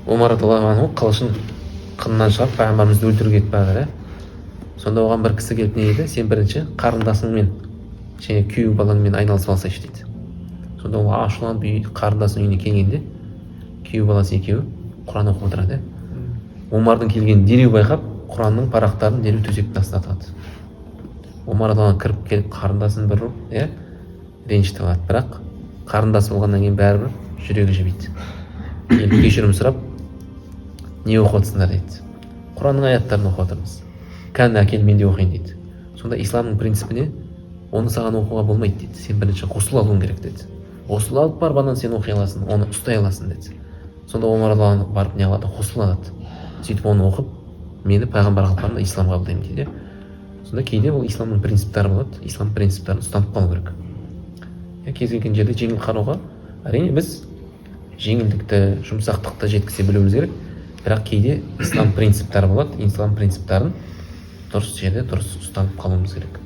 Омар радиаллаху анху қылышын қынынан шығарып пайғамбарымызды өлтіруге кетіп бара жатыр. Сонда оған бір кісі келіп не дейді: сен бірінші қарындасыңмен және күйеу балаңмен айналысып алсайшы дейді. Сонда ол ашуланып қарындасының үйіне келгенде күйеу баласы екеуі Құран оқып отырады. Омардың келгенін дереу байқап, Құранның парақтарын дереу төсектің астына тығады. Омар радиаллаху анху кіріп келіп қарындасын бір ұрып, ренжітіп алады. Бірақ қарындасы болғаннан кейін бәрібір жүрегі жібиді. Келіп кешірім сұрап, не оқып отырсыңдар дейді. Құранның аяттарын оқып отырмыз. Кәне әкел, мен де оқиын дейді. Сонда исламның принципіне оны саған оқуға болмайды дейді. Сен бірінші ғұсыл алуың керек деді. Ғұсыл алып барып анан сен оқи аласың, оны ұстай аласың деді. Сонда Омар радиаллаху анху барып не алады? Ғұсыл алады. Сөйтіп оны оқып, мені пайғамбар қалпында ислам қабылдаймын дейді. Сонда кейде ол исламның принциптері болады. Ислам принциптерін ұстанып қалу керек. Кез келген жерде жеңіл қарауға, әрине біз жеңілдікті, жұмсақтықты жеткізе білуіміз керек. Бірақ кейде ислам принциптері болады. Ислам принциптерін дұрыс жерде дұрыс ұстанып қалуымыз керек.